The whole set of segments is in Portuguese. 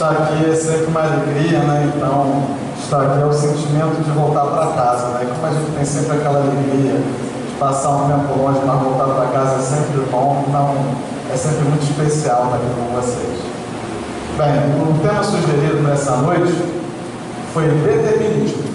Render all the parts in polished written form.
estar aqui é sempre uma alegria, né? Então, estar aqui é o sentimento de voltar para casa, né? Como a gente tem sempre aquela alegria de passar um tempo longe, mas voltar para casa é sempre bom, então é sempre muito especial estar aqui com vocês. Bem, o tema sugerido nessa noite foi determinismo.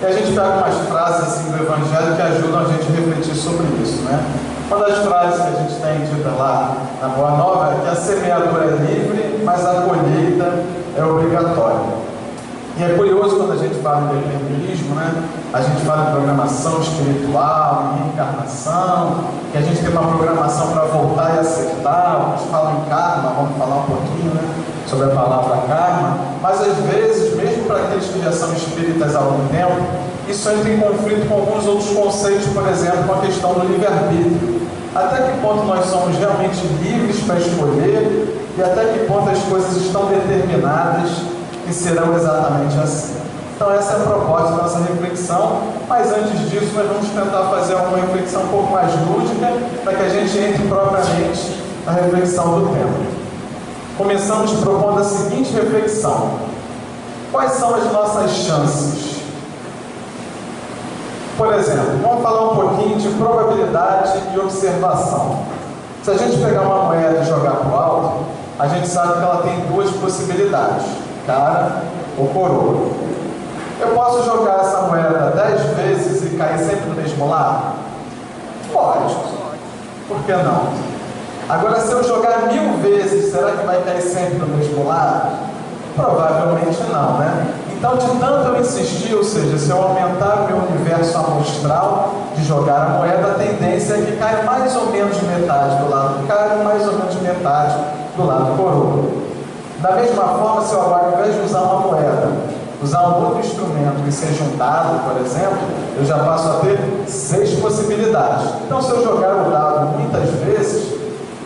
E a gente pega umas frases assim, do Evangelho que ajudam a gente a refletir sobre isso, né? Uma das frases que a gente tem dita lá na Boa Nova é que a semeadura é livre, mas a colheita é obrigatória. E é curioso quando a gente fala em determinismo, né? A gente fala em programação espiritual, em reencarnação, que a gente tem uma programação para voltar e acertar. Alguns falam em karma, vamos falar um pouquinho, né, sobre a palavra karma. Mas às vezes, mesmo para aqueles que já são espíritas há algum tempo, isso entra em conflito com alguns outros conceitos, por exemplo, com a questão do livre-arbítrio. Até que ponto nós somos realmente livres para escolher e até que ponto as coisas estão determinadas que serão exatamente assim. Então essa é a proposta da nossa reflexão, mas antes disso nós vamos tentar fazer uma reflexão um pouco mais lúdica para que a gente entre propriamente na reflexão do tema. Começamos propondo a seguinte reflexão: quais são as nossas chances? Por exemplo, vamos falar um pouquinho de probabilidade e observação. Se a gente pegar uma moeda e jogar para o alto, a gente sabe que ela tem duas possibilidades: cara ou coroa. Eu posso jogar essa moeda 10 vezes e cair sempre no mesmo lado? Pode. Por que não? Agora, se eu jogar 1000 vezes, será que vai cair sempre no mesmo lado? Provavelmente não, né? Então, de tanto eu insistir, ou seja, se eu aumentar o meu universo amostral de jogar a moeda, a tendência é que caia mais ou menos metade do lado cara, mais ou menos metade do lado coroa. Da mesma forma, se eu agora, ao invés de usar uma moeda, usar um outro instrumento que seja um dado, por exemplo, eu já passo a ter 6 possibilidades. Então, se eu jogar o dado muitas vezes,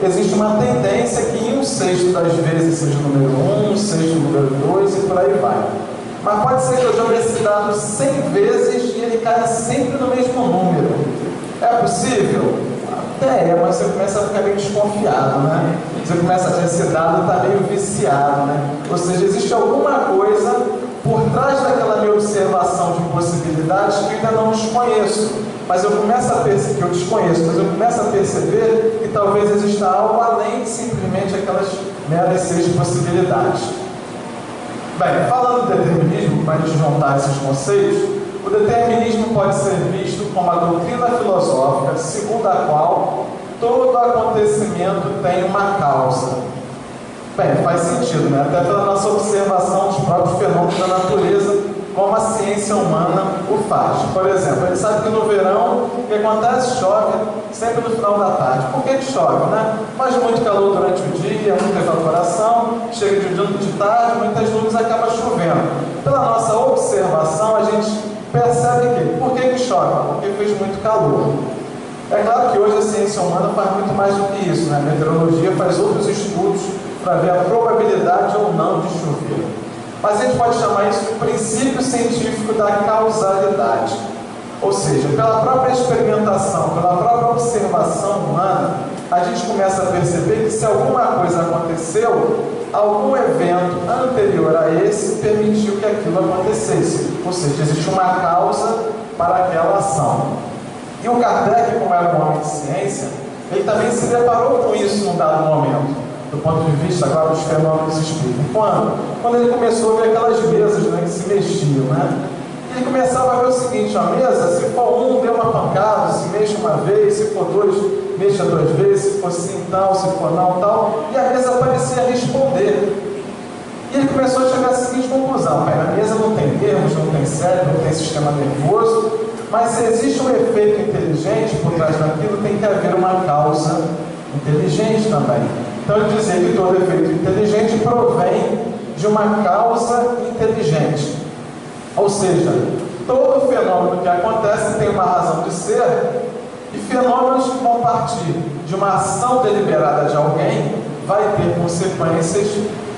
existe uma tendência que em 1/6 das vezes seja o número 1, 1/6 o número 2 e por aí vai. Mas pode ser que eu jogue esse dado 100 vezes e ele caia sempre no mesmo número. É possível? Até é, mas você começa a ficar meio desconfiado, né? Você começa a ver esse dado está meio viciado, né? Ou seja, existe alguma coisa por trás daquela minha observação de possibilidades que eu ainda não desconheço. Mas eu começo a perceber, que eu desconheço, mas eu começo a perceber que talvez exista algo além de simplesmente aquelas meras 6 possibilidades. Bem, falando de determinismo, para a gente juntar esses conceitos, o determinismo pode ser visto como a doutrina filosófica segundo a qual todo acontecimento tem uma causa. Bem, faz sentido, né? Até pela nossa observação dos próprios fenômenos da natureza, como a ciência humana o faz. Por exemplo, a gente sabe que no verão, o que acontece? Chove sempre no final da tarde. Por que chove, né? Faz muito calor durante o dia, muita evaporação, chega de tarde, muitas nuvens, acaba chovendo. Pela nossa observação, a gente percebe que, por que chove? Porque fez muito calor. É claro que hoje a ciência humana faz muito mais do que isso, né? A meteorologia faz outros estudos para ver a probabilidade ou não de chover. Mas a gente pode chamar isso de princípio científico da causalidade. Ou seja, pela própria experimentação, pela própria observação humana, a gente começa a perceber que se alguma coisa aconteceu, algum evento anterior a esse permitiu que aquilo acontecesse. Ou seja, existe uma causa para aquela ação. E o Kardec, como era um homem de ciência, ele também se deparou com isso num dado momento, do ponto de vista agora dos fenômenos espíritas. Quando ele começou a ver aquelas mesas, né, que se mexiam, né? E ele começava a ver o seguinte: a mesa, se for um, dê uma pancada, se mexe uma vez, se for dois, mexa 2 vezes, se for sim, tal, se for não, tal. E a mesa parecia responder. E ele começou a chegar à seguinte conclusão: a mesa não tem nervos, não tem cérebro, não tem sistema nervoso, mas se existe um efeito inteligente por trás daquilo, tem que haver uma causa inteligente também. Então ele dizia que todo efeito inteligente provém de uma causa inteligente. Ou seja, todo fenômeno que acontece tem uma razão de ser, e fenômenos que vão partir de uma ação deliberada de alguém vai ter consequências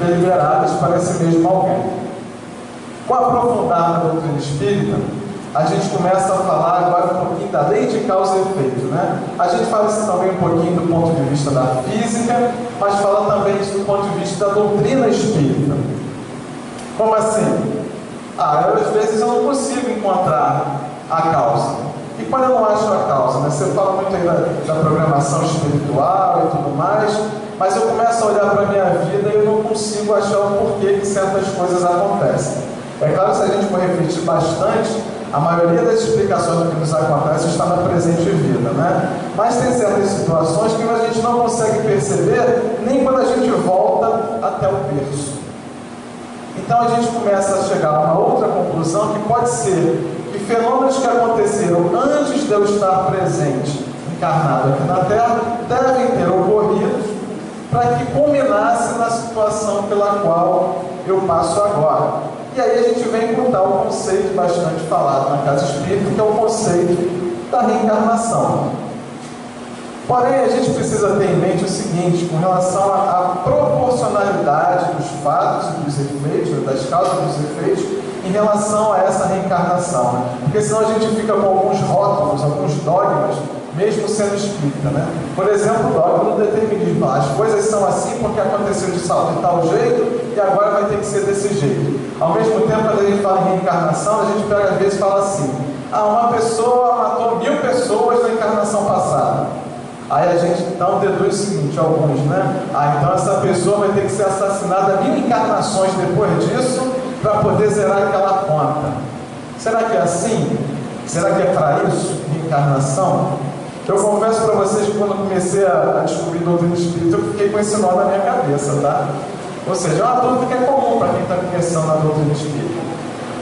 deliberadas para esse mesmo alguém. Com aprofundar na doutrina espírita, a gente começa a falar agora um pouquinho da lei de causa e efeito, né? A gente fala isso também um pouquinho do ponto de vista da física, mas fala também isso do ponto de vista da doutrina espírita. Como assim? Às vezes eu não consigo encontrar a causa. E quando eu não acho a causa, né? Você fala muito aí da programação espiritual e tudo mais, mas eu começo a olhar para a minha vida e eu não consigo achar o porquê que certas coisas acontecem. É claro que se a gente for refletir bastante, a maioria das explicações do que nos acontece está na presente vida, né? Mas tem certas situações que a gente não consegue perceber nem quando a gente volta até o berço. Então a gente começa a chegar a uma outra conclusão, que pode ser que fenômenos que aconteceram antes de eu estar presente, encarnado aqui na Terra, devem ter ocorrido para que culminasse na situação pela qual eu passo agora. E aí a gente vem com tal conceito bastante falado na casa espírita, que é o conceito da reencarnação. Porém, a gente precisa ter em mente o seguinte, com relação à proporcionalidade dos fatos e dos efeitos, das causas e dos efeitos, em relação a essa reencarnação, né? Porque senão a gente fica com alguns rótulos, alguns dogmas, mesmo sendo espírita, né? Por exemplo, o dogma do determinismo. As coisas são assim porque aconteceu de tal jeito e agora vai ter que ser desse jeito. Ao mesmo tempo, quando a gente fala em reencarnação, a gente pega às vezes e fala assim: uma pessoa matou 1000 pessoas na encarnação passada. Aí a gente então deduz o seguinte, alguns, né? Então essa pessoa vai ter que ser assassinada 1000 encarnações depois disso para poder zerar aquela conta. Será que é assim? Será que é para isso, reencarnação? Eu confesso para vocês que quando eu comecei a descobrir doutrina espírita, eu fiquei com esse nó na minha cabeça, tá? Ou seja, é uma dúvida que é comum para quem está começando na doutrina espírita.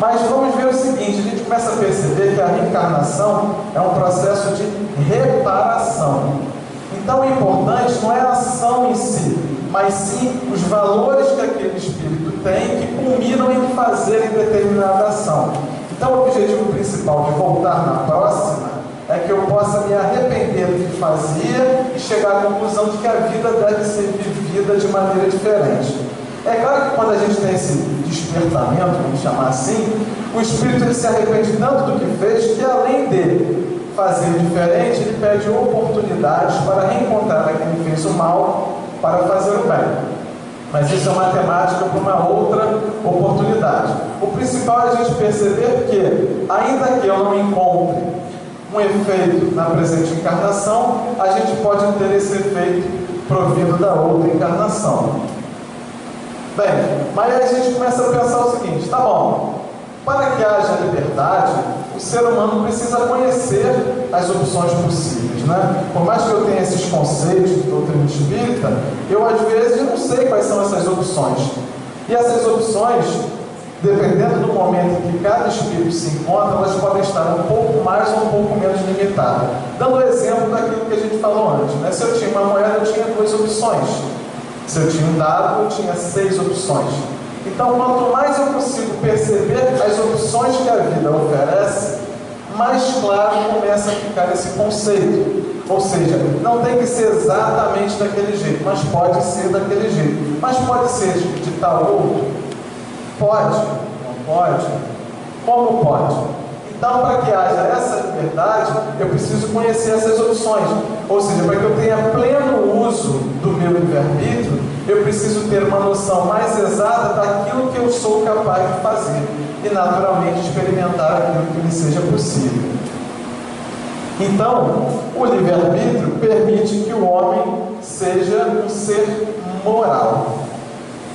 Mas vamos ver o seguinte, a gente começa a perceber que a reencarnação é um processo de reparação. Então o importante não é a ação em si, mas sim os valores que aquele espírito tem que culminam em fazer determinada ação. Então o objetivo principal de voltar na próxima é que eu possa me arrepender do que fazia e chegar à conclusão de que a vida deve ser vivida de maneira diferente. É claro que quando a gente tem esse despertamento, vamos chamar assim, o espírito ele se arrepende tanto do que fez que, além de fazer diferente, ele pede oportunidades para reencontrar a quem fez o mal para fazer o bem. Mas isso é uma temática para uma outra oportunidade. O principal é a gente perceber que, ainda que eu não encontre um efeito na presente encarnação, a gente pode ter esse efeito provindo da outra encarnação. Bem, mas aí a gente começa a pensar o seguinte, tá bom, para que haja liberdade, o ser humano precisa conhecer as opções possíveis, né? Por mais que eu tenha esses conceitos de doutrina espírita, eu às vezes não sei quais são essas opções. E essas opções, dependendo do momento em que cada espírito se encontra, elas podem estar um pouco mais ou um pouco menos limitadas. Dando o exemplo daquilo que a gente falou antes, né? Se eu tinha uma moeda, eu tinha 2 opções. Se eu tinha um dado, eu tinha 6 opções. Então, quanto mais eu consigo perceber as opções que a vida oferece, mais claro começa a ficar esse conceito. Ou seja, não tem que ser exatamente daquele jeito, mas pode ser daquele jeito. Mas pode ser de tal outro? Pode. Não pode? Como pode? Então, para que haja essa liberdade, eu preciso conhecer essas opções. Ou seja, para que eu tenha pleno uso do meu livre-arbítrio, eu preciso ter uma noção mais exata daquilo que eu sou capaz de fazer e, naturalmente, experimentar aquilo que me seja possível. Então, o livre-arbítrio permite que o homem seja um ser moral.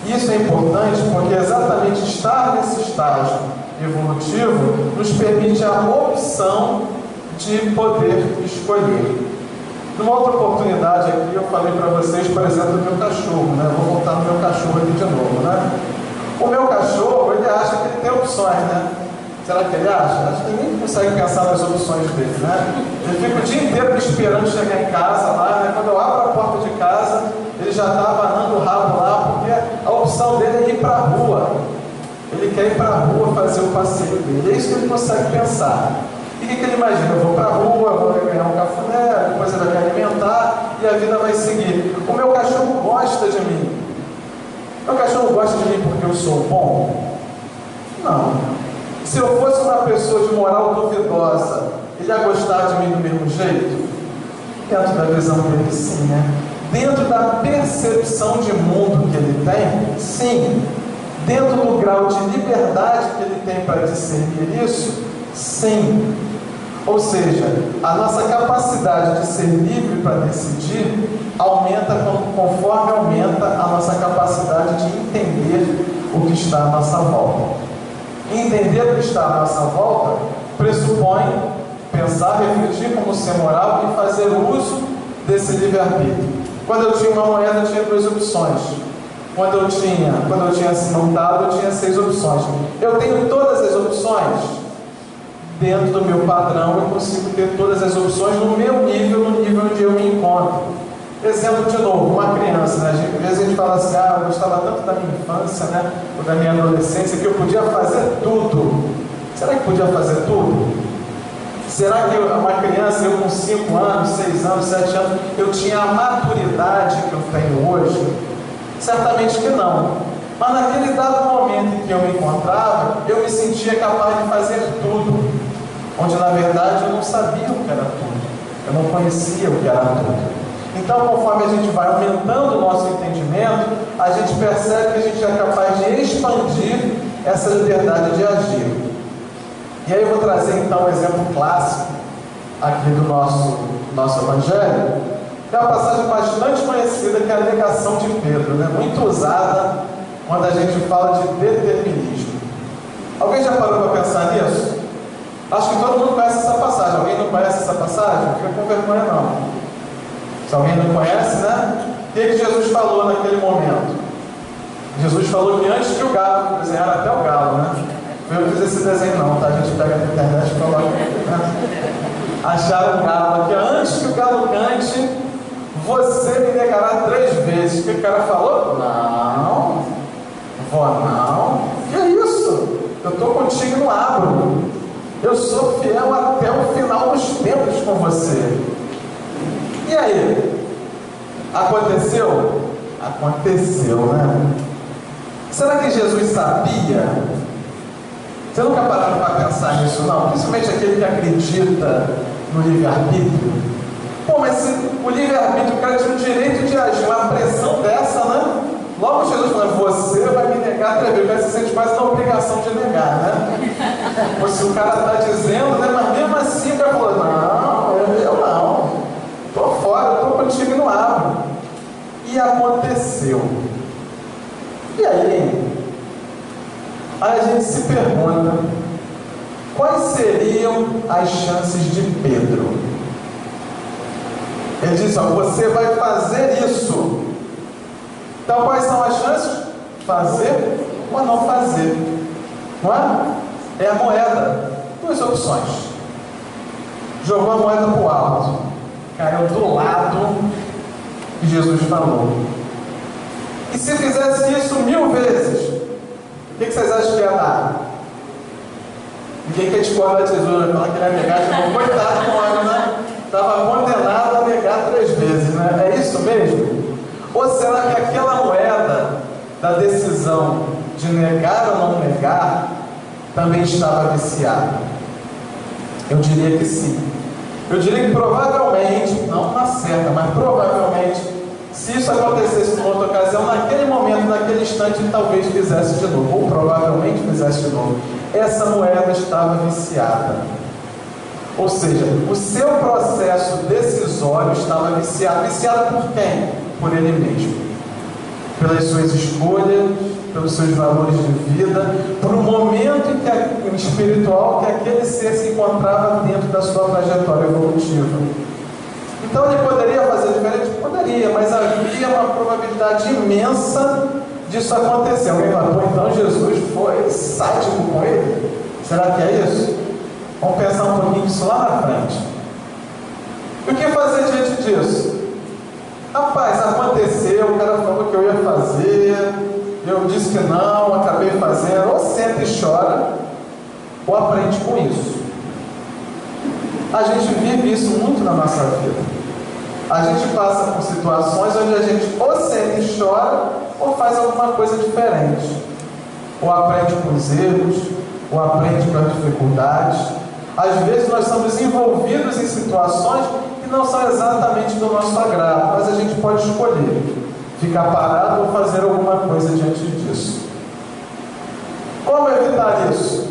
Isso é importante porque exatamente estar nesse estágio evolutivo nos permite a opção de poder escolher. Numa outra oportunidade aqui, eu falei para vocês, por exemplo, do meu cachorro, né? Vou voltar no meu cachorro aqui de novo, né? O meu cachorro, ele acha que ele tem opções, né? Será que ele acha? Acho que ninguém consegue pensar nas opções dele, né? Ele fica o dia inteiro me esperando chegar em casa lá, né? Quando eu abro a porta de casa, ele já está abanando o rabo lá, porque a opção dele é ir para a rua. Ele quer ir para a rua fazer o passeio dele. É isso que ele consegue pensar. E o que ele imagina? Eu vou para a rua, vou ganhar um cafuné, depois ele vai me alimentar e a vida vai seguir. O meu cachorro gosta de mim. O meu cachorro gosta de mim porque eu sou bom? Não. Se eu fosse uma pessoa de moral duvidosa, ele ia gostar de mim do mesmo jeito? Dentro da visão dele, sim, né? Dentro da percepção de mundo que ele tem, sim. Dentro do grau de liberdade que ele tem para discernir isso, sim. Ou seja, a nossa capacidade de ser livre para decidir aumenta conforme aumenta a nossa capacidade de entender o que está à nossa volta. Entender o que está à nossa volta pressupõe pensar, refletir como ser moral e fazer uso desse livre-arbítrio. Quando eu tinha uma moeda, eu tinha 2 opções. Quando eu tinha montado, eu tinha 6 opções. Eu tenho todas as opções. Dentro do meu padrão, eu consigo ter todas as opções no meu nível, no nível onde eu me encontro. Exemplo de novo, uma criança, né? Às vezes a gente fala assim, eu gostava tanto da minha infância, né? Ou da minha adolescência, que eu podia fazer tudo. Será que podia fazer tudo? Será que uma criança, eu com 5 anos, 6 anos, 7 anos, eu tinha a maturidade que eu tenho hoje? Certamente que não. Mas naquele dado momento em que eu me encontrava, eu me sentia capaz de fazer tudo, onde na verdade eu não sabia o que era tudo, eu não conhecia o que era tudo. Então, conforme a gente vai aumentando o nosso entendimento, a gente percebe que a gente é capaz de expandir essa liberdade de agir. E aí eu vou trazer então um exemplo clássico aqui do nosso Evangelho. É uma passagem bastante conhecida, que é a negação de Pedro, né? Muito usada quando a gente fala de determinismo. Alguém já parou para pensar nisso? Acho que todo mundo conhece essa passagem. Alguém não conhece essa passagem? Não fica com vergonha não. Se alguém não conhece, né? O que Jesus falou naquele momento? Jesus falou que antes que o galo, desenharam até o galo, né? Eu não fiz esse desenho não, tá? A gente pega na internet e coloca, né? Acharam o galo aqui. Antes que o galo cante, você me negará 3 vezes. O que o cara falou? Não, vó, não. Que é isso? Eu estou contigo e não abro. Eu sou fiel até o final dos tempos com você. E aí? Aconteceu? Aconteceu, né? Será que Jesus sabia? Você nunca parou para pensar nisso, não? Principalmente aquele que acredita no livre-arbítrio. Pô, mas se o livre-arbítrio, o cara tinha o direito de agir, uma pressão dessa, né? Logo Jesus falou, você vai me negar 3 vezes, vai se sente quase na obrigação de negar, né? Ou se o cara está dizendo, né? Mas mesmo assim o cara falou, não, eu não. Estou fora, estou contigo e não abro. E aconteceu. E aí? Aí a gente se pergunta, quais seriam as chances de Pedro? Ele disse, você vai fazer isso. Então quais são as chances? Fazer ou não fazer? Não é? É a moeda. 2 opções. Jogou a moeda para o alto. Caiu do lado que Jesus falou. E se fizesse isso 1000 vezes, o que vocês acham que ia dar? Ninguém quer discordar de Jesus, falar que ele ia negar de novo. Coitado do homem, né? Estava condenado a negar 3 vezes, né? É isso mesmo? Ou será que aquela moeda da decisão de negar ou não negar também estava viciada? Eu diria que sim. Eu diria que provavelmente, não na certa, mas provavelmente, se isso acontecesse numa outra ocasião, naquele momento, naquele instante, ele talvez fizesse de novo, ou provavelmente fizesse de novo. Essa moeda estava viciada. Ou seja, o seu processo decisório estava viciado. Viciado por quem? Por ele mesmo. Pelas suas escolhas, pelos seus valores de vida, por um momento espiritual que aquele ser se encontrava dentro da sua trajetória evolutiva. Então ele poderia fazer diferente? Poderia, mas havia uma probabilidade imensa disso acontecer. Alguém falou, então Jesus foi sádico com ele? Será que é isso? Vamos pensar um pouquinho disso lá na frente. E o que fazer diante disso? Rapaz, aconteceu, o cara falou que eu ia fazer, eu disse que não, acabei fazendo. Ou senta e chora, ou aprende com isso. A gente vive isso muito na nossa vida. A gente passa por situações onde a gente ou senta e chora, ou faz alguma coisa diferente. Ou aprende com os erros, ou aprende com as dificuldades. Às vezes nós estamos envolvidos em situações que não são exatamente do nosso agrado, mas a gente pode escolher ficar parado ou fazer alguma coisa diante disso. Como evitar isso?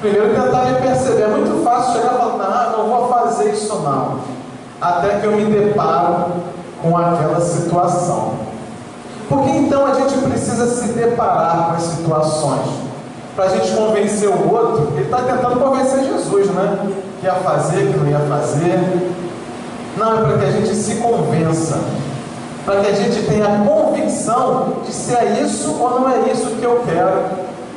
Primeiro, tentar me perceber. É muito fácil chegar e falar, não vou fazer isso não, até que eu me deparo com aquela situação. Porque então a gente precisa se deparar com as situações para a gente convencer o outro. Ele está tentando convencer Jesus, né? Que ia fazer, que não ia fazer. Não, é para que a gente se convença, para que a gente tenha a convicção de se é isso ou não é isso que eu quero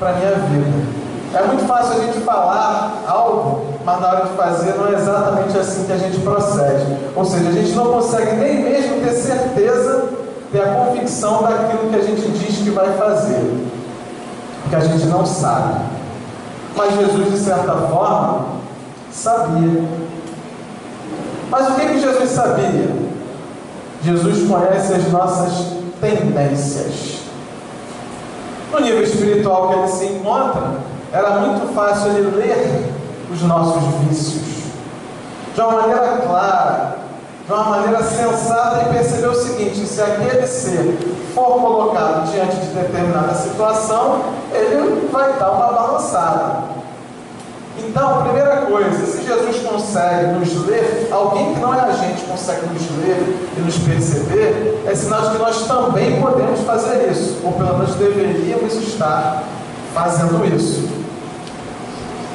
para a minha vida. É muito fácil a gente falar algo, mas na hora de fazer não é exatamente assim que a gente procede. Ou seja, a gente não consegue nem mesmo ter certeza, ter a convicção daquilo que a gente diz que vai fazer, porque a gente não sabe. Mas Jesus, de certa forma, sabia. Mas o que Jesus sabia? Jesus conhece as nossas tendências. No nível espiritual que ele se encontra, era muito fácil ele ler os nossos vícios de uma maneira clara, de uma maneira sensata, e perceber o seguinte: se aquele ser for colocado diante de determinada situação, ele vai dar uma balançada. Então, primeira coisa, se Jesus consegue nos ler, alguém que não é a gente consegue nos ler e nos perceber, é sinal de que nós também podemos fazer isso, ou pelo menos deveríamos estar fazendo isso.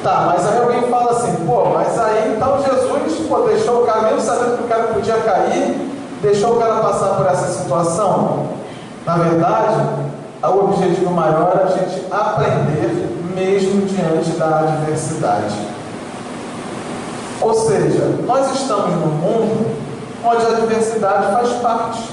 Tá, mas aí alguém fala assim, mas aí então Jesus, deixou o caminho sabendo que o cara podia cair, deixou o cara passar por essa situação. Na verdade, o objetivo maior é a gente aprender mesmo diante da adversidade. Ou seja, nós estamos num mundo onde a adversidade faz parte.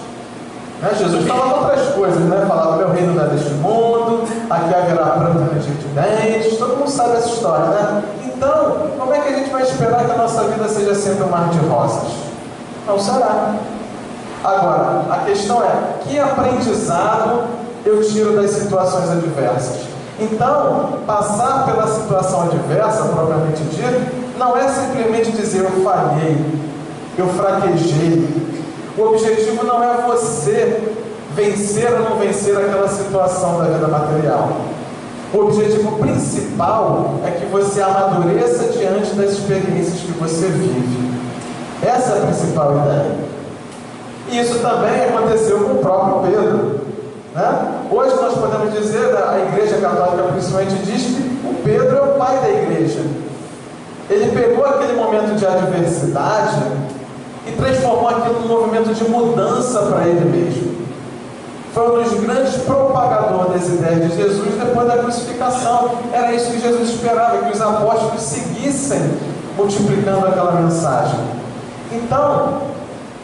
Jesus falava outras coisas, falava: meu reino não é deste mundo, aqui haverá pranto e ranger de dentes. Todo mundo sabe essa história, Então, como é que a gente vai esperar que a nossa vida seja sempre um mar de rosas? Não será. Agora, a questão é: que aprendizado eu tiro das situações adversas? Então, passar pela situação adversa, propriamente dito, não é simplesmente dizer eu falhei, eu fraquejei. O objetivo não é você vencer ou não vencer aquela situação da vida material. O objetivo principal é que você amadureça diante das experiências que você vive. Essa é a principal ideia. E isso também aconteceu com o próprio Pedro. Hoje nós podemos dizer, a Igreja Católica principalmente diz que o Pedro é o pai da Igreja. Ele pegou aquele momento de adversidade e transformou aquilo num movimento de mudança para ele mesmo. Foi um dos grandes propagadores das ideias de Jesus depois da crucificação. Era isso que Jesus esperava, que os apóstolos seguissem multiplicando aquela mensagem. Então,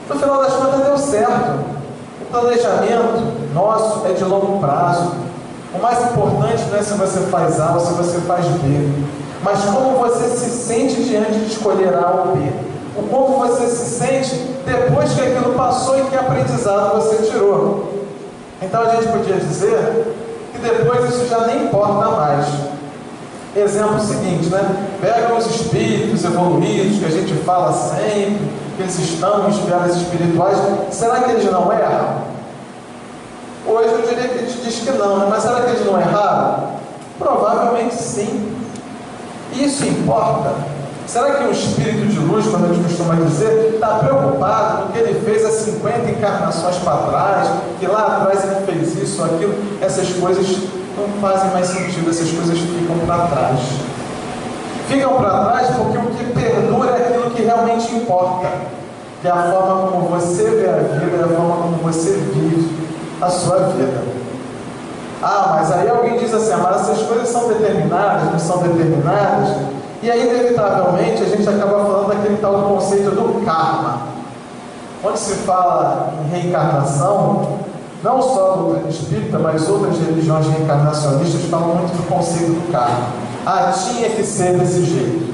no final das contas deu certo. O planejamento nosso é de longo prazo. O mais importante não é se você faz A ou se você faz B, mas como você se sente diante de escolher A ou B. O como você se sente depois que aquilo passou e que aprendizado você tirou. Então a gente podia dizer que depois isso já nem importa mais. Exemplo seguinte, Pega os espíritos evoluídos que a gente fala sempre, que eles estão em esferas espirituais, será que eles não erram? Hoje eu diria que a gente diz que não, mas será que eles não erraram? Provavelmente sim. Isso importa? Será que o espírito de luz, como a gente costuma dizer, está preocupado com o que ele fez há 50 encarnações para trás, que lá atrás ele fez isso, aquilo? Essas coisas não fazem mais sentido, essas coisas ficam para trás. Ficam para trás porque o que perdura é aquilo que realmente importa, que é a forma como você vê a vida, é a forma como você vive a sua vida. Mas aí alguém diz assim, mas essas coisas são determinadas, não são determinadas? E aí, inevitavelmente, a gente acaba falando daquele tal conceito do karma. Quando se fala em reencarnação, não só a doutrina espírita, mas outras religiões reencarnacionistas falam muito do conceito do karma. Tinha que ser desse jeito.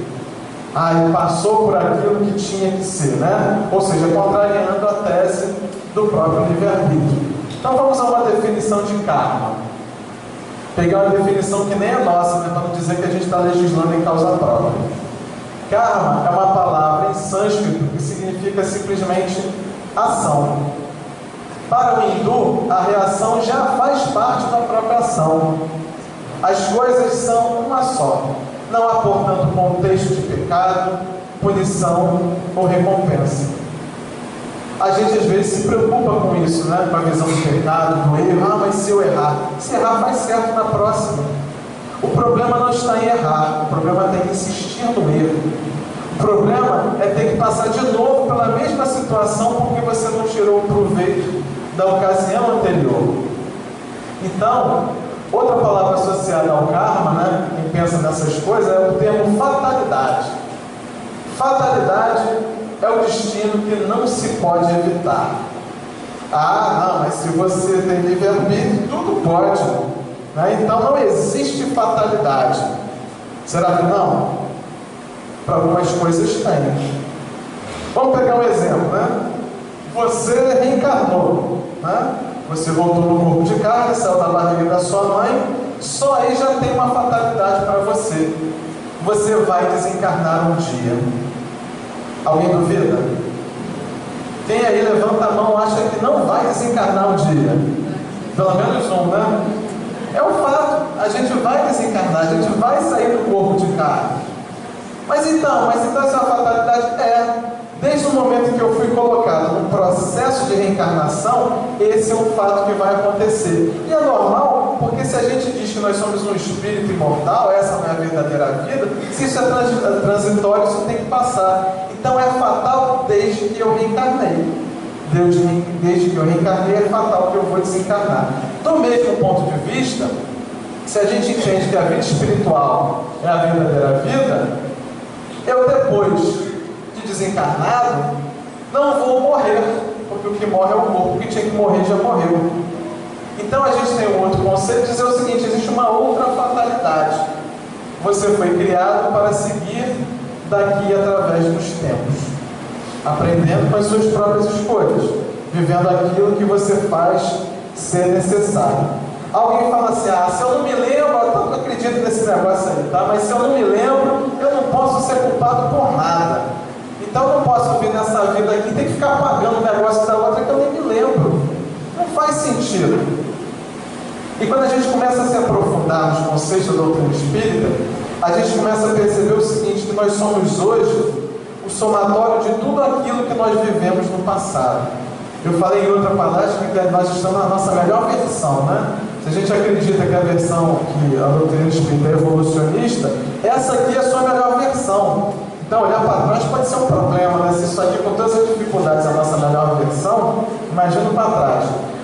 Ele passou por aquilo que tinha que ser, Ou seja, contrariando a tese do próprio livre-arbítrio. Então vamos a uma definição de karma. Pegar uma definição que nem é nossa, né, para não dizer que a gente está legislando em causa própria. Karma é uma palavra em sânscrito que significa simplesmente ação. Para o hindu, a reação já faz parte da própria ação. As coisas são uma só. Não há, portanto, contexto de pecado, punição ou recompensa. A gente às vezes se preocupa com isso, né? Com a visão do pecado, do erro. Ah, mas se eu errar? Se errar, faz certo na próxima. O problema não está em errar, o problema é ter que insistir no erro. O problema é ter que passar de novo pela mesma situação porque você não tirou o proveito da ocasião anterior. Então, outra palavra associada ao karma, né? Quem pensa nessas coisas, é o termo fatalidade. Fatalidade é o destino que não se pode evitar. Ah, não, mas se você tem livre-arbítrio, tudo pode, né? Então não existe fatalidade. Será que não? Para algumas coisas tem. Vamos pegar um exemplo, né? Você reencarnou, né? Você voltou no corpo de carne, saiu da barriga da sua mãe, só aí já tem uma fatalidade para você. Você vai desencarnar um dia. Alguém duvida? Quem aí levanta a mão acha que não vai desencarnar um dia? Pelo menos um, né? É um fato, a gente vai desencarnar, a gente vai sair do corpo de carne. Mas então essa fatalidade desde o momento em que eu fui colocado num processo de reencarnação, esse é um fato que vai acontecer. E é normal, porque se a gente diz que nós somos um espírito imortal, essa não é a verdadeira vida, se isso é transitório, isso tem que passar. Então é fatal desde que eu reencarnei. Desde que eu reencarnei, é fatal que eu vou desencarnar. Do mesmo ponto de vista, se a gente entende que a vida espiritual é a verdadeira vida, eu depois de desencarnado, não vou morrer, porque o que morre é o corpo, o que tinha que morrer já morreu. Então a gente tem um outro conceito de dizer o seguinte: existe uma outra fatalidade. Você foi criado para seguir daqui através dos tempos, aprendendo com as suas próprias escolhas, vivendo aquilo que você faz ser necessário. Alguém fala assim: ah, se eu não me lembro, eu não acredito nesse negócio aí, tá? Mas se eu não me lembro, eu não posso ser culpado por nada. Então eu não posso vir nessa vida aqui, tem que ficar pagando o negócio da outra que eu nem me lembro. Não faz sentido. E quando a gente começa a se aprofundar nos conceitos da doutrina espírita, a gente começa a perceber o seguinte: que nós somos hoje o somatório de tudo aquilo que nós vivemos no passado. Eu falei em outra palestra que nós estamos na nossa melhor versão, né? Se a gente acredita que a versão que a doutrina espírita é evolucionista, essa aqui é a sua melhor versão. Então, olhar para trás pode ser um problema, né? Se isso aqui, com todas as dificuldades, é a nossa melhor versão, imagina para trás.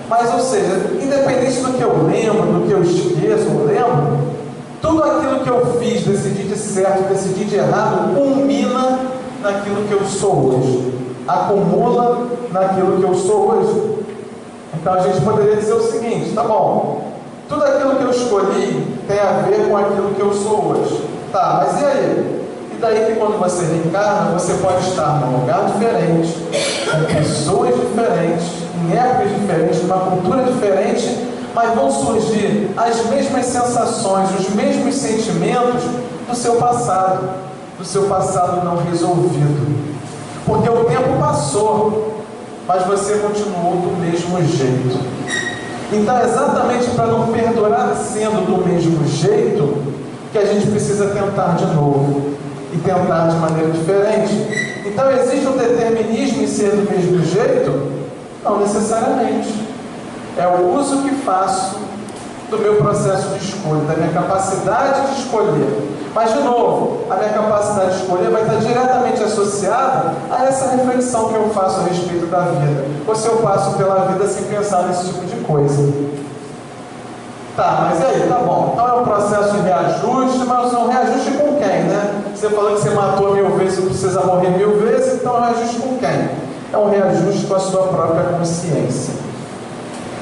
Mas, ou seja, independente do que eu lembro, do que eu esqueço, eu lembro, tudo aquilo que eu fiz, decidi de certo, decidi de errado, culmina naquilo que eu sou hoje. Acumula naquilo que eu sou hoje. Então a gente poderia dizer o seguinte: tá bom, tudo aquilo que eu escolhi tem a ver com aquilo que eu sou hoje. Tá, mas e aí? E daí que quando você reencarna, você pode estar num lugar diferente, com pessoas diferentes, em épocas diferentes, numa cultura diferente, mas vão surgir as mesmas sensações, os mesmos sentimentos do seu passado não resolvido. Porque o tempo passou, mas você continuou do mesmo jeito. Então é exatamente para não perdurar sendo do mesmo jeito que a gente precisa tentar de novo, e tentar de maneira diferente. Então existe um determinismo em ser do mesmo jeito? Não necessariamente. É o uso que faço do meu processo de escolha, da minha capacidade de escolher. Mas, de novo, a minha capacidade de escolher vai estar diretamente associada a essa reflexão que eu faço a respeito da vida. Ou se eu passo pela vida sem pensar nesse tipo de coisa. Tá, mas e aí? Tá bom. Então é um processo de reajuste, mas um reajuste com quem, né? Você falou que você matou 1000 vezes e precisa morrer 1000 vezes, então é um reajuste com quem? É um reajuste com a sua própria consciência.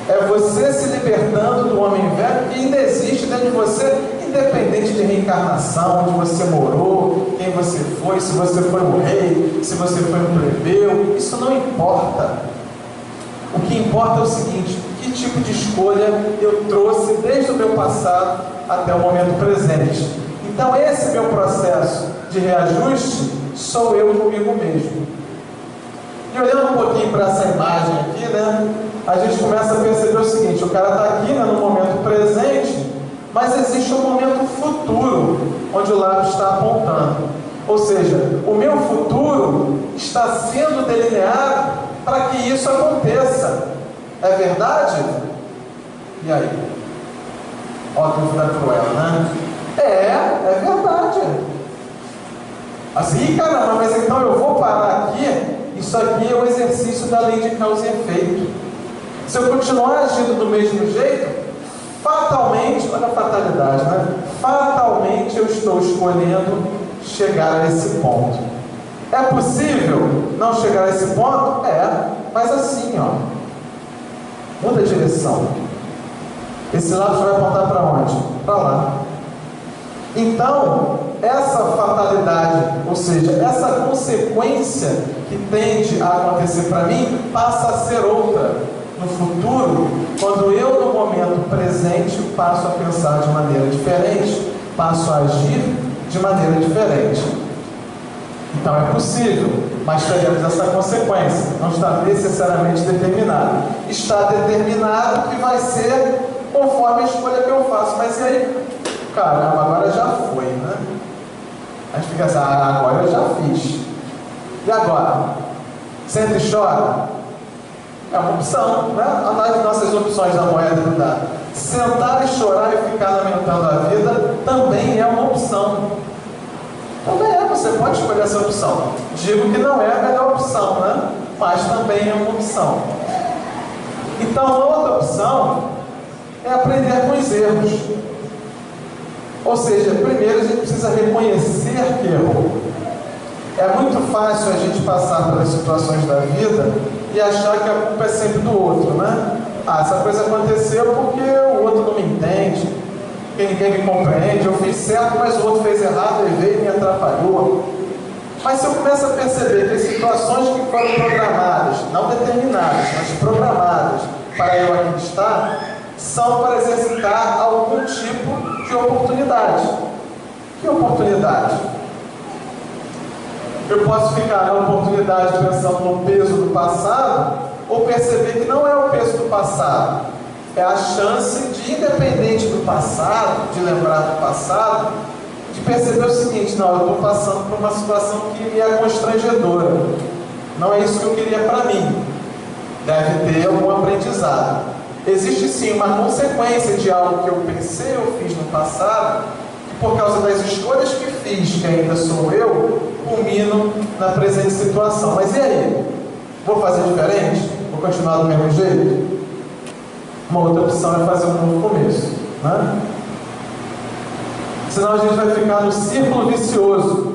É você se libertando do homem velho que ainda existe dentro de você, independente de reencarnação, onde você morou, quem você foi, se você foi um rei, se você foi um plebeu, isso não importa. O que importa é o seguinte: que tipo de escolha eu trouxe desde o meu passado até o momento presente. Então esse meu processo de reajuste sou eu comigo mesmo. E olhando um pouquinho para essa imagem aqui, né, a gente começa a perceber o seguinte: o cara está aqui, né, no momento presente, mas existe um momento futuro, onde o lápis está apontando. Ou seja, o meu futuro está sendo delineado para que isso aconteça. É verdade? E aí? Ó, que dúvida cruel, né? É verdade. Assim, caramba, mas então eu vou parar aqui. Isso aqui é o exercício da lei de causa e efeito. Se eu continuar agindo do mesmo jeito, fatalmente, olha a fatalidade, né? Fatalmente eu estou escolhendo chegar a esse ponto. É possível não chegar a esse ponto? É, mas assim, ó, muda a direção. Esse lápis vai apontar para onde? Para lá. Então, essa fatalidade, ou seja, essa consequência que tende a acontecer para mim, passa a ser outra no futuro, quando eu, no momento presente, passo a pensar de maneira diferente, passo a agir de maneira diferente. Então é possível, mas teremos essa consequência. Não está necessariamente determinado. Está determinado que vai ser conforme a escolha que eu faço. Mas e aí? Caramba, agora já foi, né? A gente fica assim: agora eu já fiz. E agora? Senta e chora? É uma opção, né? As nossas opções da moeda não dá. Sentar e chorar e ficar lamentando a vida também é uma opção. Também você pode escolher essa opção. Digo que não é a melhor opção, né? Mas também é uma opção. Então, a outra opção é aprender com os erros. Ou seja, primeiro a gente precisa reconhecer que errou. É muito fácil a gente passar pelas situações da vida e achar que a culpa é sempre do outro, né? Essa coisa aconteceu porque o outro não me entende, porque ninguém me compreende. Eu fiz certo, mas o outro fez errado, ele veio e me atrapalhou. Mas se eu começo a perceber que as situações que foram programadas, não determinadas, mas programadas para eu aqui estar, são para exercitar algum tipo de oportunidade. Que oportunidade? Eu posso ficar na oportunidade pensando no peso do passado, ou perceber que não é o peso do passado, é a chance de, independente do passado, de lembrar do passado, de perceber o seguinte: não, eu estou passando por uma situação que me é constrangedora, não é isso que eu queria para mim, deve ter algum aprendizado. Existe sim uma consequência de algo que eu pensei ou fiz no passado, que por causa das escolhas que fiz, que ainda sou eu, culmino na presente situação. Mas e aí? Vou fazer diferente? Vou continuar do mesmo jeito? Uma outra opção é fazer um novo começo, né? Senão a gente vai ficar no círculo vicioso.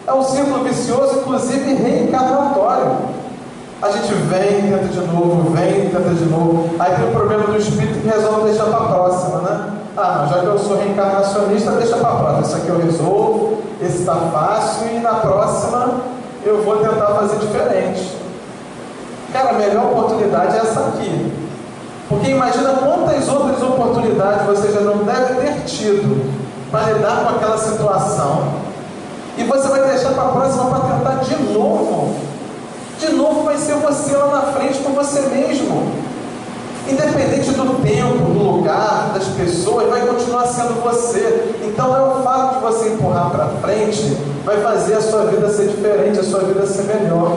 É um círculo vicioso, inclusive reencarnatório. A gente vem, tenta de novo, vem, tenta de novo. Aí tem o problema do espírito que resolve deixar para a próxima, né? Ah, não, já que eu sou reencarnacionista, deixa para a próxima. Isso aqui eu resolvo, esse está fácil e na próxima eu vou tentar fazer diferente. Cara, a melhor oportunidade é essa aqui. Porque imagina quantas outras oportunidades você já não deve ter tido para lidar com aquela situação. E você vai deixar para a próxima para tentar de novo. De novo vai ser você lá na frente com você mesmo. Independente do tempo, do lugar, das pessoas, vai continuar sendo você. Então é o fato de você empurrar para frente, vai fazer a sua vida ser diferente, a sua vida ser melhor.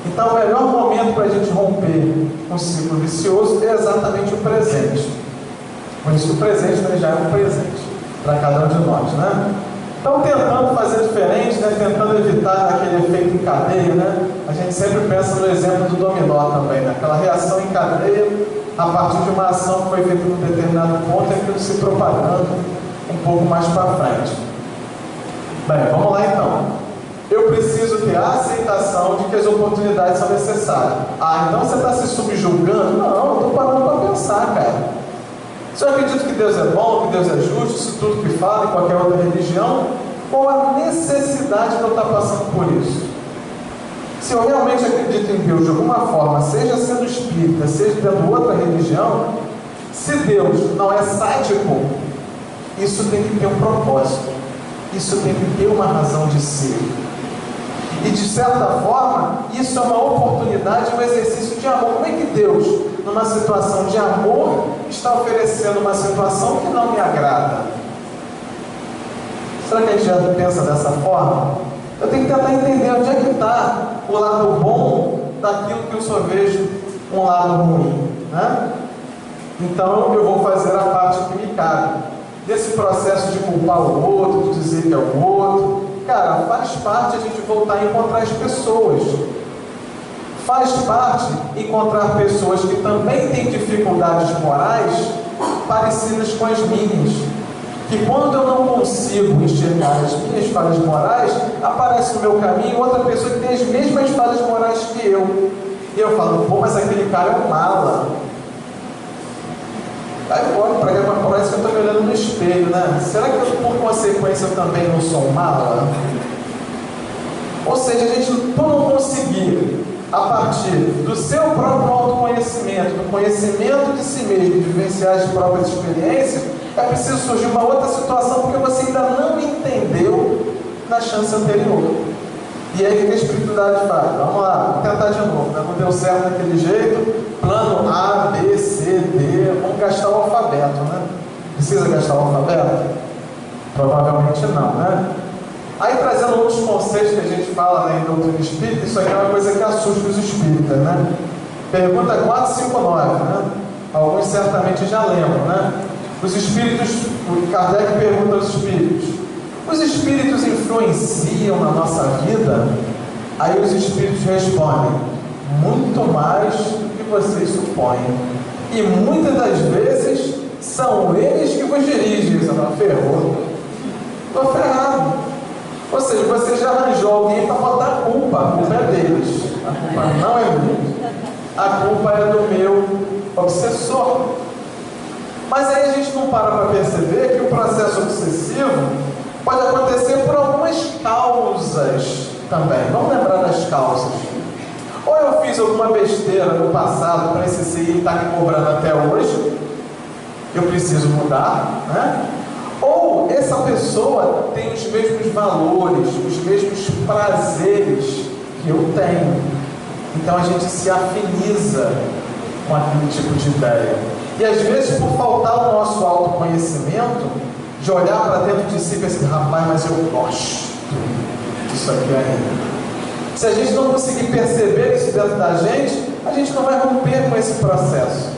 Então o melhor momento para a gente romper um ciclo vicioso é exatamente o presente. Por isso que o presente já é um presente para cada um de nós, né? Então, tentando fazer diferente, né? Tentando evitar aquele efeito em cadeia, né? A gente sempre pensa no exemplo do dominó também, né? Aquela reação em cadeia, a partir de uma ação que foi feita em um determinado ponto, é aquilo se propagando um pouco mais para frente. Bem, vamos lá então. Eu preciso ter a aceitação de que as oportunidades são necessárias. Ah, então você está se subjulgando? Não, eu estou parando para pensar, cara. Se eu acredito que Deus é bom, que Deus é justo, isso tudo que fala em qualquer outra religião, qual a necessidade de eu estar passando por isso? Se eu realmente acredito em Deus de alguma forma, seja sendo espírita, seja tendo outra religião, se Deus não é sádico, isso tem que ter um propósito, isso tem que ter uma razão de ser. E de certa forma, isso é uma oportunidade, um exercício de amor. Como é que Deus, numa situação de amor, está oferecendo uma situação que não me agrada? Será que a gente já pensa dessa forma? Eu tenho que tentar entender onde é que está o lado bom daquilo que eu só vejo um lado ruim, né? Então eu vou fazer a parte que me cabe. Desse processo de culpar o outro, de dizer que é o outro, cara, faz parte a gente voltar a encontrar as pessoas. Faz parte encontrar pessoas que também têm dificuldades morais parecidas com as minhas. Que quando eu não consigo enxergar as minhas falhas morais, aparece no meu caminho outra pessoa que tem as mesmas falhas morais que eu. E eu falo, pô, mas aquele cara é um mala. Aí eu olho para ele, mas parece que eu estou me olhando no espelho, né? Será que eu, por consequência, eu também não sou um mala? Ou seja, a gente não conseguir, a partir do seu próprio autoconhecimento, do conhecimento de si mesmo, de vivenciar as próprias experiências, é preciso surgir uma outra situação, porque você ainda não entendeu na chance anterior. E aí o que a espiritualidade faz? Vamos lá, vamos tentar de novo, né? Não deu certo daquele jeito, plano A, B, C, D, vamos gastar o alfabeto, né? Precisa gastar o alfabeto? Provavelmente não, né? Aí trazendo outros conceitos que a gente fala, né, em doutrina espírita, isso aqui é uma coisa que assusta os espíritas, né? Pergunta 459, né? Alguns certamente já lembram, né? Os espíritos, o Kardec pergunta aos espíritos: os espíritos influenciam na nossa vida? Aí os espíritos respondem: muito mais do que vocês supõem. E muitas das vezes são eles que vos dirigem. Você fala, ferrou. Estou ferrado. Ou seja, você já arranjou alguém para botar a culpa é deles. A culpa não é minha. A culpa é do meu obsessor. Mas aí a gente não para perceber que o processo obsessivo pode acontecer por algumas causas também. Vamos lembrar das causas. Ou eu fiz alguma besteira no passado para esse CI estar me cobrando até hoje, eu preciso mudar, né? Ou essa pessoa tem os mesmos valores, os mesmos prazeres que eu tenho. Então a gente se afiniza com aquele tipo de ideia. E às vezes, por faltar o nosso autoconhecimento, de olhar para dentro de si e pensar, rapaz, mas eu gosto disso aqui ainda. Se a gente não conseguir perceber isso dentro da gente, a gente não vai romper com esse processo.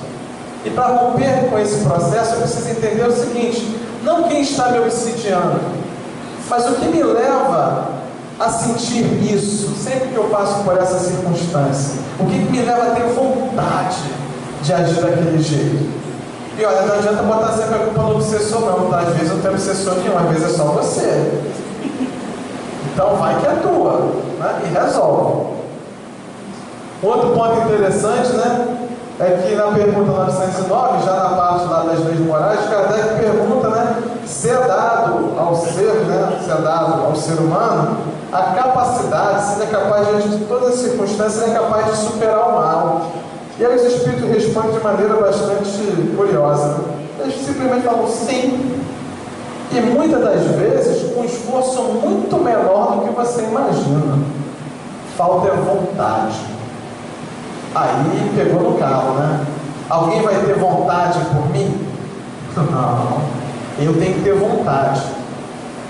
E para romper com esse processo, eu preciso entender o seguinte: não quem está me obsidiando, mas o que me leva a sentir isso, sempre que eu passo por essa circunstância. O que me leva a ter vontade de agir daquele jeito. E olha, não adianta botar sempre a culpa no obsessor não, tá? Às vezes não tem obsessor nenhum, às vezes é só você. Então vai que é tua, né? E resolve. Outro ponto interessante, né? É que na pergunta 909, já na parte lá das leis morais, Kardec pergunta, né? Se é dado ao ser, né? Se é dado ao ser humano a capacidade, se ele é capaz, diante de todas as circunstâncias, ele é capaz de superar o mal. E aí os espíritos respondem de maneira bastante curiosa. Eles simplesmente falam sim. E muitas das vezes com um esforço muito menor do que você imagina. Falta é vontade. Aí pegou no calo, né? Alguém vai ter vontade por mim? Não. Eu tenho que ter vontade.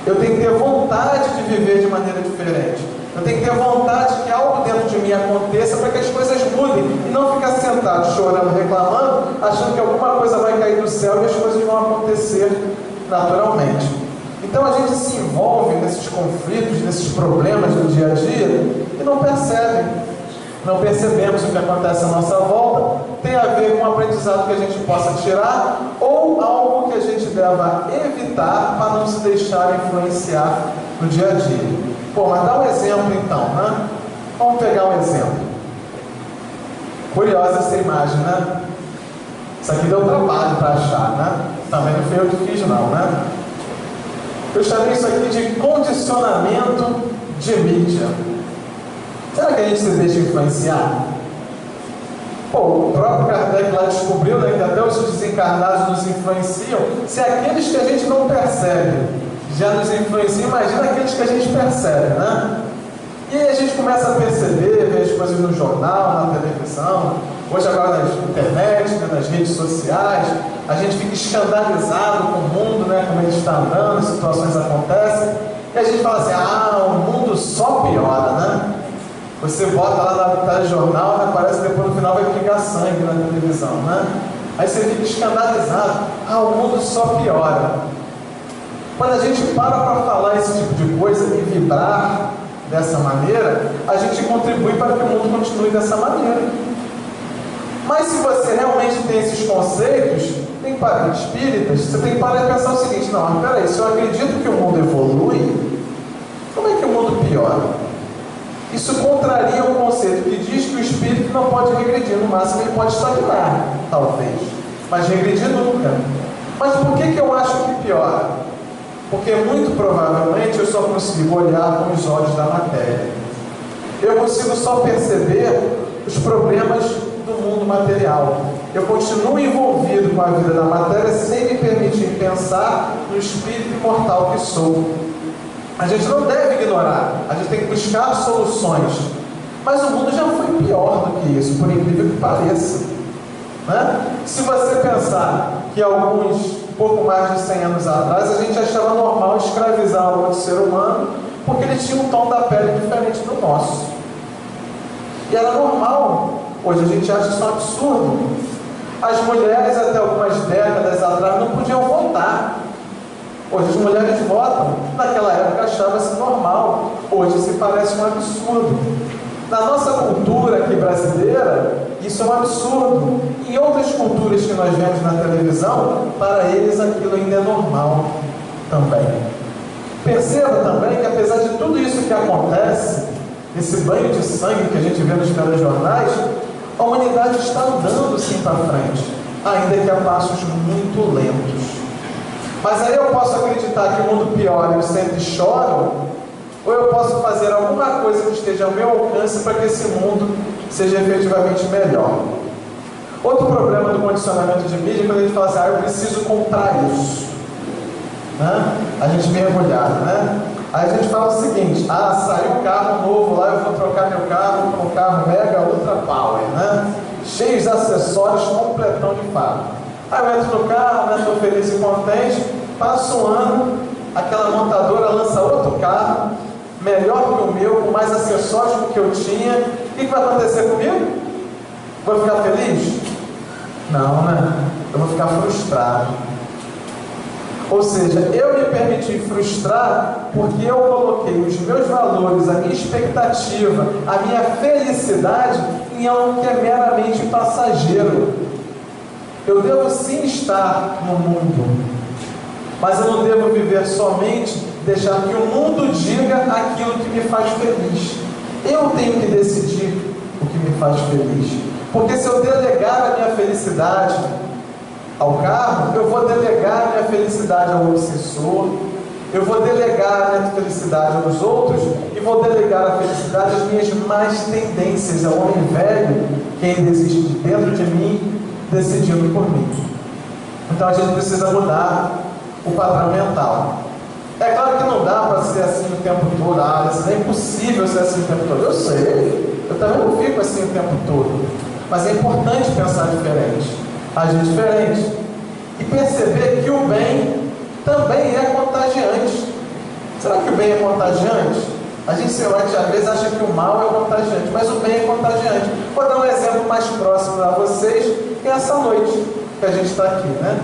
Eu tenho que ter vontade de viver de maneira diferente. Eu tenho que ter vontade que algo dentro de mim aconteça para que as coisas mudem. E não ficar sentado, chorando, reclamando, achando que alguma coisa vai cair do céu e as coisas vão acontecer naturalmente. Então a gente se envolve nesses conflitos, nesses problemas do dia a dia e não percebe. Não percebemos o que acontece à nossa volta. Tem a ver com um aprendizado que a gente possa tirar ou algo que a gente deva evitar para não se deixar influenciar no dia a dia. Pô, mas dá um exemplo então, né? Vamos pegar um exemplo. Curiosa essa imagem, né? Isso aqui deu trabalho para achar, né? Também não foi eu que fiz não, né? Eu chamei isso aqui de condicionamento de mídia. Será que a gente se deixa influenciar? Pô, o próprio Kardec lá descobriu, né, que até os desencarnados nos influenciam. Se aqueles que a gente não percebe já nos influenciam, imagina aqueles que a gente percebe, né? E aí a gente começa a perceber, ver as coisas no jornal, na televisão, hoje agora na internet, né, nas redes sociais, a gente fica escandalizado com o mundo, né, como ele está andando, situações acontecem, e a gente fala assim, o mundo só piora, né? Você bota lá na telejornal, né, parece que depois no final vai pingar sangue na televisão, né? Aí você fica escandalizado, o mundo só piora. Quando a gente para falar esse tipo de coisa e vibrar dessa maneira, a gente contribui para que o mundo continue dessa maneira. Mas se você realmente tem esses conceitos, tem parentes espíritas, você tem que parar e pensar o seguinte, não, mas peraí, se eu acredito que o mundo evolui, como é que o mundo piora? Isso contraria o conceito que diz que o espírito não pode regredir, no máximo ele pode estagnar, talvez, mas regredir nunca. Mas por que eu acho que piora? Porque muito provavelmente eu só consigo olhar com os olhos da matéria. Eu consigo só perceber os problemas do mundo material. Eu continuo envolvido com a vida da matéria sem me permitir pensar no espírito imortal que sou. A gente não deve ignorar, a gente tem que buscar soluções. Mas o mundo já foi pior do que isso, por incrível que pareça, né? Se você pensar que pouco mais de 100 anos atrás, a gente achava normal escravizar um outro ser humano porque ele tinha um tom da pele diferente do nosso. E era normal. Hoje a gente acha isso um absurdo. As mulheres, até algumas décadas atrás, não podiam votar. Hoje as mulheres votam. Naquela época achava-se normal. Hoje se parece um absurdo. Na nossa cultura aqui brasileira, isso é um absurdo. Em outras culturas que nós vemos na televisão, para eles aquilo ainda é normal também. Perceba também que apesar de tudo isso que acontece, esse banho de sangue que a gente vê nos telejornais, a humanidade está andando sim para frente, ainda que a passos muito lentos. Mas aí eu posso acreditar que o mundo piora e eu sempre choro, ou eu posso fazer alguma coisa que esteja ao meu alcance para que esse mundo seja efetivamente melhor. Outro problema do condicionamento de mídia é quando a gente fala assim, eu preciso comprar isso, né? A gente mergulhado, né? Aí a gente fala o seguinte, saiu um carro novo lá, eu vou trocar meu carro por um carro Mega Ultra Power, né? Cheios de acessórios, completão de fábrica. Aí eu entro no carro, né? Estou feliz e contente, passa um ano, aquela montadora lança outro carro, melhor que o meu, com mais acessórios do que eu tinha. O que vai acontecer comigo? Vou ficar feliz? Não, né? Eu vou ficar frustrado. Ou seja, eu me permiti frustrar porque eu coloquei os meus valores, a minha expectativa, a minha felicidade em algo que é meramente passageiro. Eu devo sim estar no mundo, mas eu não devo viver somente deixar que o mundo diga aquilo que me faz feliz. Eu tenho que decidir o que me faz feliz. Porque se eu delegar a minha felicidade ao carro, eu vou delegar a minha felicidade ao obsessor, eu vou delegar a minha felicidade aos outros e vou delegar a felicidade às minhas más tendências, ao homem velho que ainda existe dentro de mim, decidindo por mim. Então a gente precisa mudar o padrão mental. É claro que não dá para ser assim o tempo todo. Isso é impossível ser assim o tempo todo. Eu sei, eu também não fico assim o tempo todo. Mas é importante pensar diferente, agir diferente e perceber que o bem também é contagiante. Será que o bem é contagiante? A gente às vezes acha que o mal é contagiante, mas o bem é contagiante. Vou dar um exemplo mais próximo a vocês, que é essa noite que a gente está aqui, né?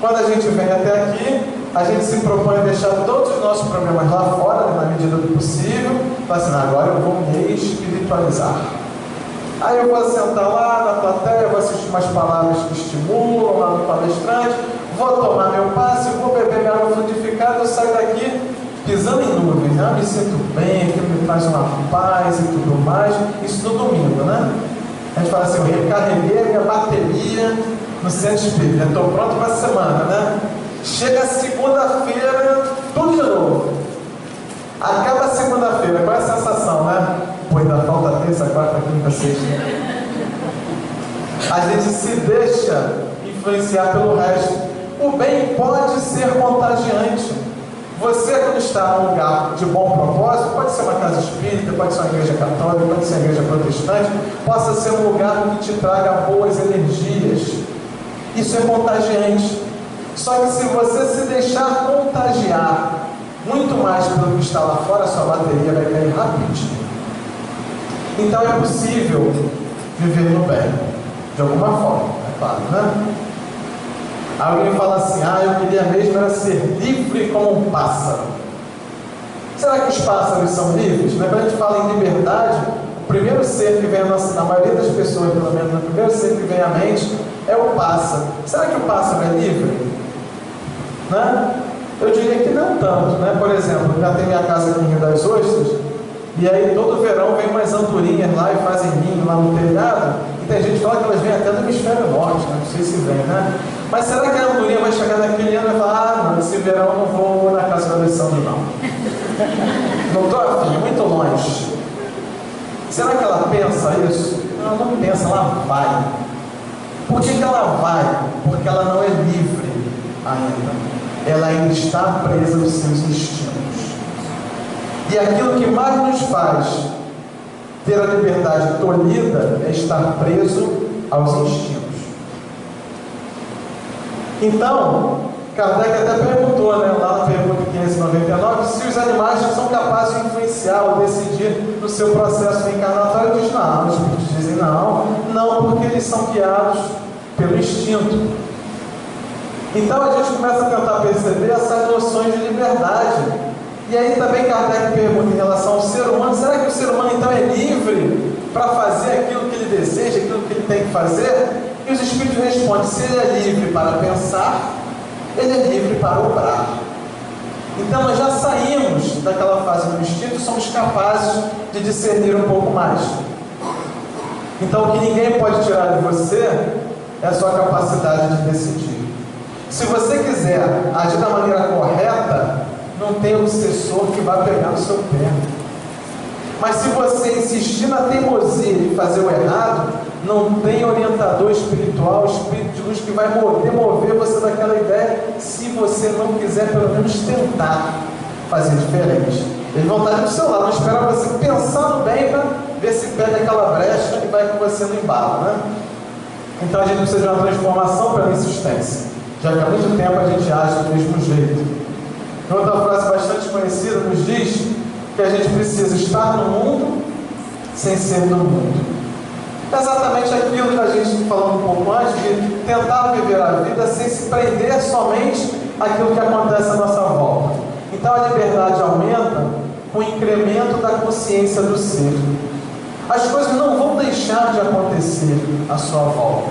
Quando a gente vem até aqui, a gente se propõe a deixar todos os nossos problemas lá fora, né, na medida do possível. Fala assim, agora eu vou me espiritualizar. Aí eu vou sentar lá na plateia, vou assistir umas palavras que estimulam lá no palestrante, vou tomar meu passe, vou beber minha água fluidificada, eu saio daqui pisando em nuvens, né? Me sinto bem, aquilo me traz uma paz e tudo mais. Isso no domingo, né? A gente fala assim, eu recarreguei a minha bateria no centro espírita, estou pronto para a semana, né? Chega segunda-feira, tudo de novo. Acaba a segunda-feira, qual é a sensação, né? Pô, ainda falta vocês. A gente se deixa influenciar pelo resto. O bem pode ser contagiante. Você, quando está num lugar de bom propósito, pode ser uma casa espírita, pode ser uma igreja católica, pode ser uma igreja protestante, possa ser um lugar que te traga boas energias. Isso é contagiante. Só que se você se deixar contagiar muito mais pelo que está lá fora, a sua bateria vai cair rapidinho. Então é possível viver no bem, de alguma forma, é claro, né? Alguém fala assim, eu queria mesmo era ser livre como um pássaro. Será que os pássaros são livres? Quando a gente fala em liberdade, o primeiro ser que vem na maioria das pessoas, pelo menos, o primeiro ser que vem à mente é o pássaro. Será que o pássaro é livre? Né? Eu diria que não tanto, né? Por exemplo, já tem minha casa aqui em Rio das Ostras, e aí todo verão vem umas andorinhas lá e fazem ninho lá no telhado, e tem gente que fala que elas vêm até do hemisfério norte, né? Não sei se vem, né? Mas será que a andorinha vai chegar naquele ano e vai falar, não, esse verão eu não vou na casa do Alessandro, não. Não estou afim, muito longe. Será que ela pensa isso? Ela não pensa, ela vai. Por que ela vai? Porque ela não é livre ainda. Ela ainda está presa aos seus instintos. E aquilo que mais nos faz ter a liberdade tolhida é estar preso aos instintos. Então, Kardec até perguntou, né, lá na pergunta 599, se os animais são capazes de influenciar ou decidir no seu processo reencarnatório. Ele diz, não, os espíritos dizem não, porque eles são guiados pelo instinto. Então a gente começa a tentar perceber essas noções de liberdade. E aí também Kardec pergunta em relação ao ser humano, será que o ser humano então é livre para fazer aquilo que ele deseja, aquilo que ele tem que fazer? E os espíritos respondem, se ele é livre para pensar, ele é livre para obrar. Então nós já saímos daquela fase do instinto e somos capazes de discernir um pouco mais. Então o que ninguém pode tirar de você é a sua capacidade de decidir. Se você quiser agir da maneira correta, não tem obsessor que vai pegar no seu pé. Mas se você insistir na teimosia de fazer o errado, não tem orientador espiritual, espírito de luz que vai demover você daquela ideia, se você não quiser pelo menos tentar fazer diferente. Eles vão estar do seu lado, vão esperar você pensar no bem para ver se pega aquela brecha e vai com você no embalo, né? Então a gente precisa de uma transformação pela insistência, já que há muito tempo a gente age do mesmo jeito. Outra frase bastante conhecida nos diz que a gente precisa estar no mundo sem ser do mundo. Exatamente aquilo que a gente falou um pouco antes, de tentar viver a vida sem se prender somente àquilo que acontece à nossa volta. Então a liberdade aumenta com o incremento da consciência do ser. As coisas não vão deixar de acontecer à sua volta,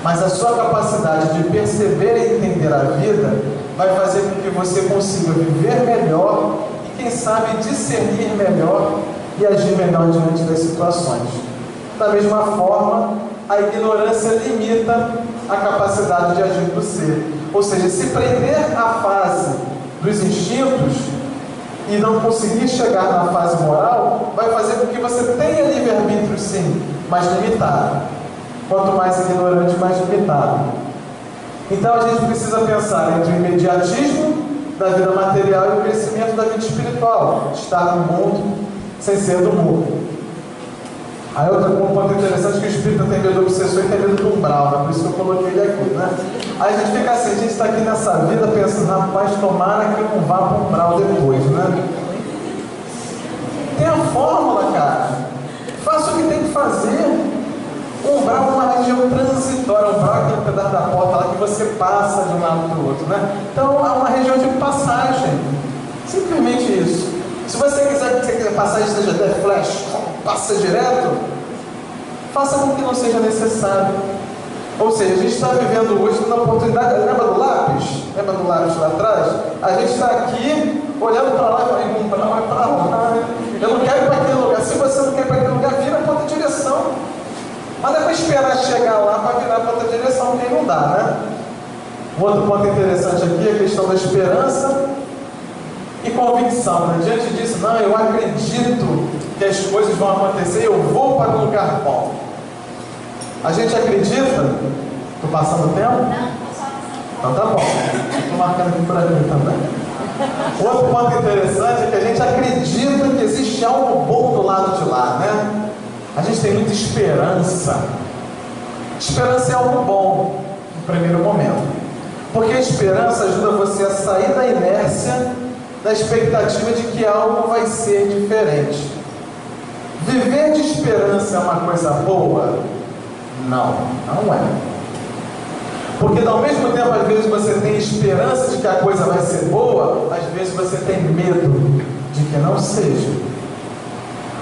mas a sua capacidade de perceber e entender a vida vai fazer com que você consiga viver melhor e, quem sabe, discernir melhor e agir melhor diante das situações. Da mesma forma, a ignorância limita a capacidade de agir do ser. Ou seja, se prender à fase dos instintos e não conseguir chegar na fase moral, vai fazer com que você tenha livre-arbítrio, sim, mas limitado. Quanto mais ignorante, mais limitado. Então a gente precisa pensar entre o imediatismo da vida material e o crescimento da vida espiritual. Estar no mundo sem ser do mundo. Aí outro ponto interessante é que o espírito tem medo do obsessor e tem medo do umbral, né? Por isso que eu coloquei ele aqui, né? Aí a gente fica assim, a gente está aqui nessa vida pensando, rapaz, tomara que eu não vá para o umbral depois, né? Tem a fórmula, cara. Faça o que tem que fazer. O umbral é uma região transitória, o umbral é aquele pedaço da porta lá que você passa de um lado para o outro, né? Então é uma região de passagem. Simplesmente isso. Se você quiser que a passagem seja de flash, passa direto, faça com que não seja necessário. Ou seja, a gente está vivendo hoje uma oportunidade. Lembra do lápis? Lembra do lápis lá atrás? A gente está aqui olhando para lá e falando, para lá. Eu não quero ir para aquele lugar. Se você não quer ir para aquele lugar, vira para outra direção. Mas não é para esperar chegar lá para virar para outra direção, porque não dá, né? Um outro ponto interessante aqui é a questão da esperança e convicção, né? Diante disso, não, eu acredito que as coisas vão acontecer e eu vou para um lugar bom. A gente acredita? Estou passando o tempo? Não, então tá bom. Estou marcando aqui para mim também. Outro ponto interessante é que a gente acredita que existe algo bom do lado de lá, né? A gente tem muita esperança. Esperança é algo bom, no primeiro momento. Porque a esperança ajuda você a sair da inércia, da expectativa de que algo vai ser diferente. Viver de esperança é uma coisa boa? Não, não é. Porque ao mesmo tempo, às vezes você tem esperança de que a coisa vai ser boa, às vezes você tem medo de que não seja.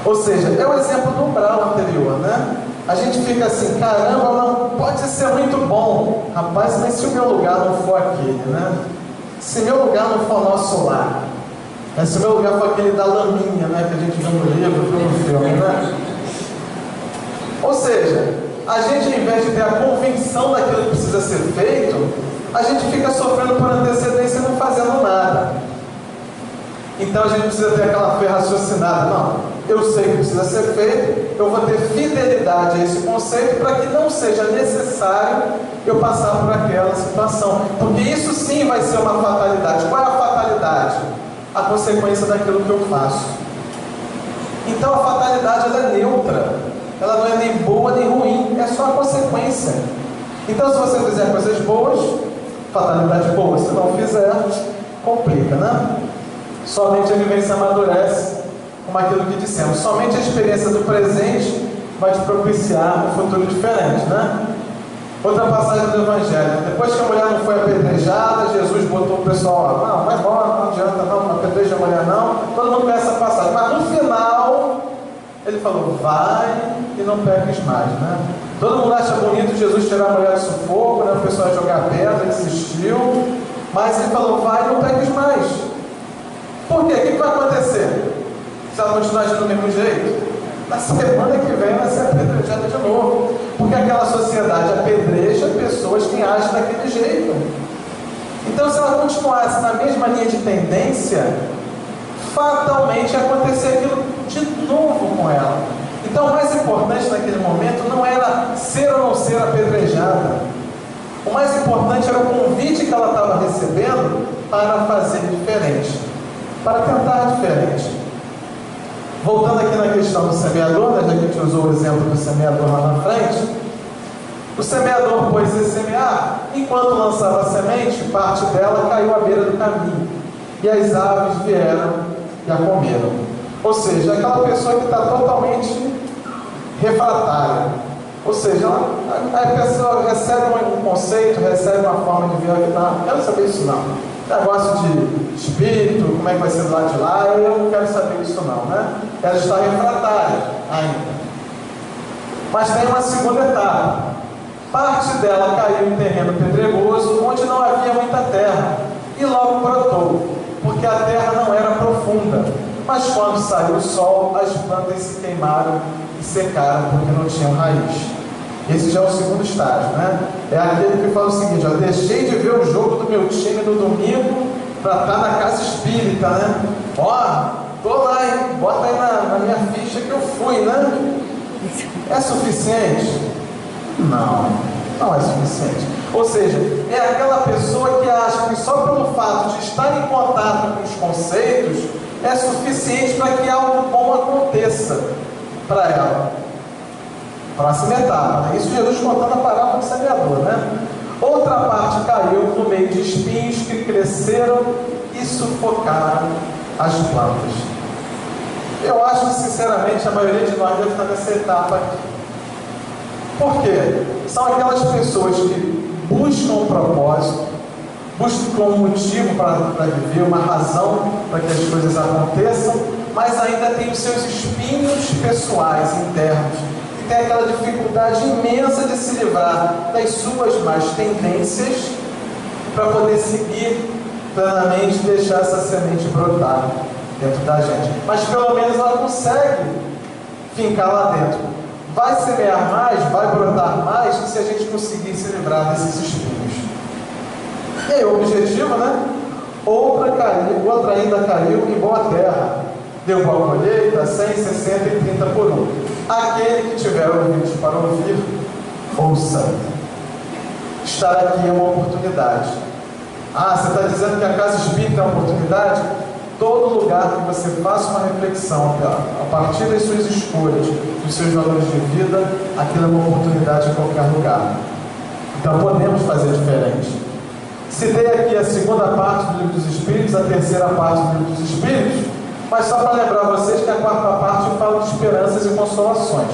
Ou seja, é o exemplo do umbral anterior, né? A gente fica assim, caramba, não pode ser muito bom. Rapaz, mas se o meu lugar não for aquele, né? Se meu lugar não for nosso lar, né? Se o meu lugar for aquele da laminha, né? Que a gente viu no livro, viu no filme, né? Ou seja, a gente, ao invés de ter a convicção daquilo que precisa ser feito, a gente fica sofrendo por antecedência e não fazendo nada. Então a gente precisa ter aquela fé raciocinada. Não, eu sei que precisa ser feito, eu vou ter fidelidade a esse conceito para que não seja necessário eu passar por aquela situação. Porque isso sim vai ser uma fatalidade. Qual é a fatalidade? A consequência daquilo que eu faço. Então a fatalidade ela é neutra. Ela não é nem boa nem ruim, é só a consequência. Então se você fizer coisas boas, fatalidade boa. Se não fizer, complica, né? Somente a vivência amadurece, como aquilo que dissemos. Somente a experiência do presente vai te propiciar um futuro diferente, né? Outra passagem do Evangelho. Depois que a mulher não foi apedrejada, Jesus botou o pessoal lá, não, vai embora, não adianta não apedreja a mulher não. Todo mundo conhece essa passagem. Mas no final, ele falou, vai e não peques mais, né? Todo mundo acha bonito Jesus tirar a mulher do sufoco, né? O pessoal ia jogar pedra, ele desistiu. Mas ele falou, vai e não peques mais. Por quê? O que vai acontecer? Se ela continuar agindo do mesmo jeito? Na semana que vem vai ser apedrejada de novo. Porque aquela sociedade apedreja pessoas que agem daquele jeito. Então, se ela continuasse na mesma linha de tendência, fatalmente ia acontecer aquilo de novo com ela. Então, o mais importante naquele momento não era ser ou não ser apedrejada. O mais importante era o convite que ela estava recebendo para fazer diferente, para tentar diferente. Voltando aqui na questão do semeador, né, já que a gente usou o exemplo do semeador lá na frente, o semeador pôs-se a semear, enquanto lançava a semente, parte dela caiu à beira do caminho, e as aves vieram e a comeram. Ou seja, aquela pessoa que está totalmente refratária. Ou seja, a pessoa recebe um conceito, recebe uma forma de ver aqui, não, quero saber isso não. Negócio de espírito, como é que vai ser do lado de lá, eu não quero saber isso não, né? Ela está refratária ainda. Mas tem uma segunda etapa. Parte dela caiu em terreno pedregoso, onde não havia muita terra, e logo brotou, porque a terra não era profunda. Mas quando saiu o sol, as plantas se queimaram e secaram, porque não tinham raiz. Esse já é o segundo estágio, né? É aquele que fala o seguinte, ó, deixei de ver o jogo do meu time no domingo para estar na casa espírita, né? Ó, tô lá, hein? Bota aí na minha ficha que eu fui, né? É suficiente? Não, não é suficiente. Ou seja, é aquela pessoa que acha que só pelo fato de estar em contato com os conceitos é suficiente para que algo bom aconteça para ela. Próxima etapa, né? Isso Jesus contando a parábola do semeador, né? Outra parte caiu no meio de espinhos que cresceram e sufocaram as plantas. Eu acho que, sinceramente, a maioria de nós deve estar nessa etapa aqui. Por quê? São aquelas pessoas que buscam um propósito, buscam um motivo para viver, uma razão para que as coisas aconteçam, mas ainda tem os seus espinhos pessoais, internos, e tem aquela dificuldade imensa de se livrar das suas más tendências para poder seguir plenamente e deixar essa semente brotar dentro da gente. Mas pelo menos ela consegue fincar lá dentro. Vai semear mais, vai brotar mais se a gente conseguir se livrar desses espinhos. E aí o objetivo, né? Outra ainda caiu em boa terra. Deu boa colheita, 100, 60 e 30 por um. Aquele que tiver ouvidos para ouvir, ouça. Estar aqui é uma oportunidade. Ah, você está dizendo que a casa espírita é uma oportunidade? Todo lugar que você faça uma reflexão, a partir das suas escolhas, dos seus valores de vida, aquilo é uma oportunidade em qualquer lugar. Então podemos fazer diferente. Citei aqui a segunda parte do Livro dos Espíritos, a terceira parte do Livro dos Espíritos, mas só para lembrar vocês que a quarta parte fala de esperanças e consolações.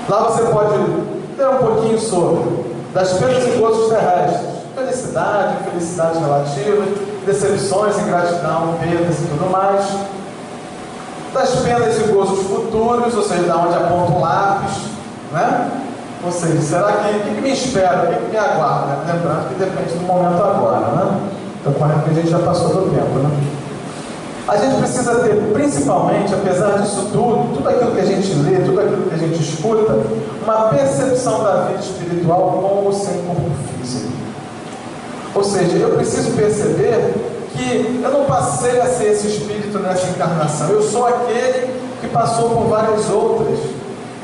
Lá você pode ler um pouquinho sobre das penas e gozos terrestres, felicidade, infelicidade relativa, decepções, ingratidão, perdas e tudo mais. Das penas e gozos futuros, ou seja, da onde aponta um lápis, né? Ou seja, será que o que me espera, o que me aguarda? Lembrando que depende do momento agora, né? Então, correto que a gente já passou do tempo, né? A gente precisa ter, principalmente, apesar disso tudo aquilo que a gente lê, tudo aquilo que a gente escuta, uma percepção da vida espiritual com ou sem corpo físico. Ou seja, eu preciso perceber que eu não passei a ser esse espírito nessa encarnação. Eu sou aquele que passou por várias outras.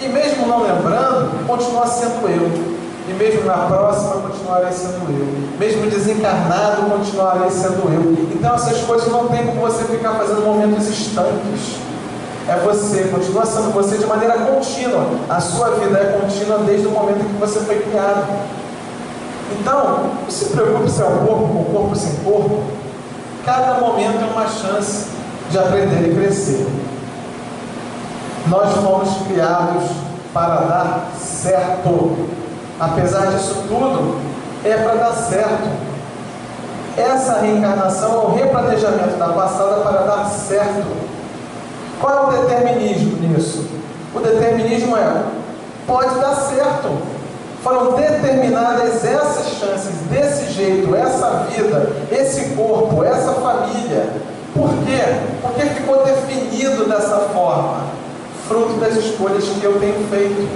E mesmo não lembrando, continua sendo eu. E mesmo na próxima, continuarei sendo eu. Mesmo desencarnado, continuarei sendo eu. Então essas coisas não tem como você ficar fazendo momentos estanques. É você, continua sendo você de maneira contínua. A sua vida é contínua desde o momento em que você foi criado. Então, não se preocupe se é o corpo com corpo sem corpo. Cada momento é uma chance de aprender e crescer. Nós fomos criados para dar certo. Apesar disso tudo, é para dar certo. Essa reencarnação é o replanejamento da passada para dar certo. Qual é o determinismo nisso? O determinismo é, pode dar certo. Foram determinadas essas chances, desse jeito, essa vida, esse corpo, essa família. Por quê? Porque ficou definido dessa forma, fruto das escolhas que eu tenho feito.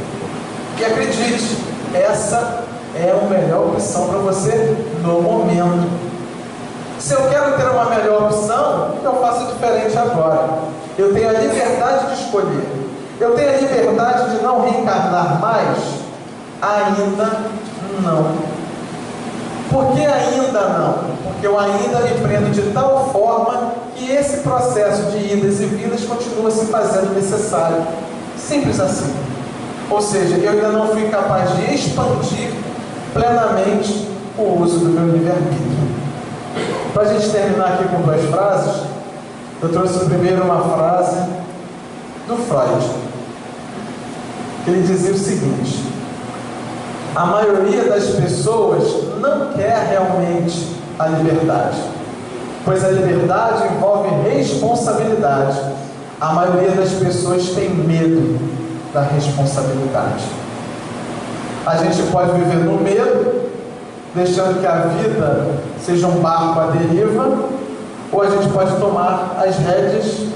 E acredite, essa é a melhor opção para você no momento. Se eu quero ter uma melhor opção, eu faço diferente agora. Eu tenho a liberdade de escolher. Eu tenho a liberdade de não reencarnar mais. Ainda não. Por que ainda não? Porque eu ainda me prendo de tal forma que esse processo de idas e vindas continua se fazendo necessário. Simples assim. Ou seja, eu ainda não fui capaz de expandir plenamente o uso do meu livre-arbítrio. Para a gente terminar aqui com duas frases, eu trouxe primeiro uma frase do Freud. Ele dizia o seguinte: a maioria das pessoas não quer realmente a liberdade, pois a liberdade envolve responsabilidade. A maioria das pessoas tem medo da responsabilidade. A gente pode viver no medo, deixando que a vida seja um barco à deriva, ou a gente pode tomar as rédeas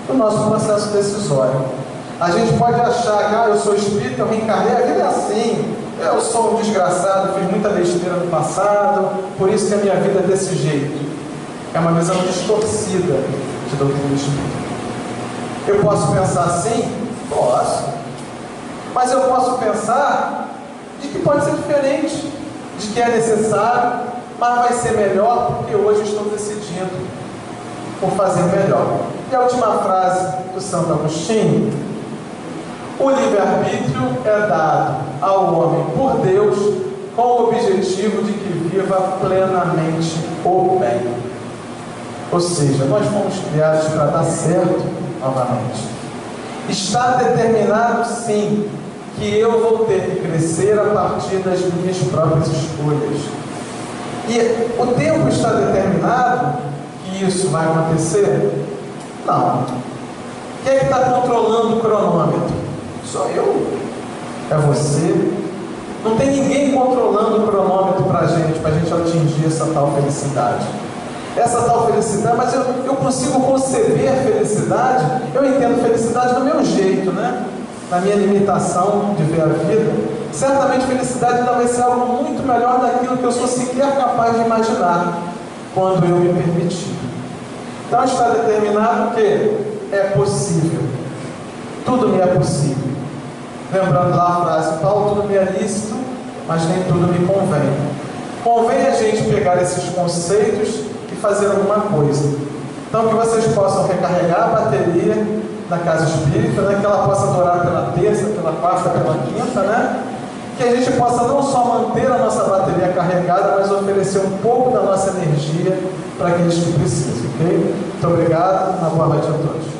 do nosso processo decisório. A gente pode achar que eu sou espírita, eu reencarnei, a vida é assim. Eu sou um desgraçado, fiz muita besteira no passado, por isso que a minha vida é desse jeito. É uma visão distorcida de doutrina espírita. Eu posso pensar assim? Posso. Mas eu posso pensar de que pode ser diferente, de que é necessário, mas vai ser melhor porque hoje estou decidindo por fazer melhor. E a última frase do Santo Agostinho: o livre-arbítrio é dado ao homem por Deus com o objetivo de que viva plenamente o bem. Ou seja, nós fomos criados para dar certo novamente. Está determinado, sim, que eu vou ter que crescer a partir das minhas próprias escolhas. E o tempo está determinado que isso vai acontecer? Não. Quem é que está controlando o cronômetro? Sou eu? É você? Não tem ninguém controlando o cronômetro para a gente atingir essa tal felicidade. Essa tal felicidade, mas eu consigo conceber felicidade, eu entendo felicidade do meu jeito, né? Na minha limitação de ver a vida. Certamente felicidade ainda vai ser algo muito melhor daquilo que eu sou sequer capaz de imaginar, quando eu me permitir. Então está determinado que é possível. Tudo me é possível. Lembrando lá a frase, Paulo, tudo me é lícito, mas nem tudo me convém. Convém a gente pegar esses conceitos e fazer alguma coisa. Então que vocês possam recarregar a bateria na casa espírita, né? Que ela possa durar pela terça, pela quarta, pela quinta, né? Que a gente possa não só manter a nossa bateria carregada, mas oferecer um pouco da nossa energia para aqueles que precisam, ok? Muito obrigado, uma boa noite a todos.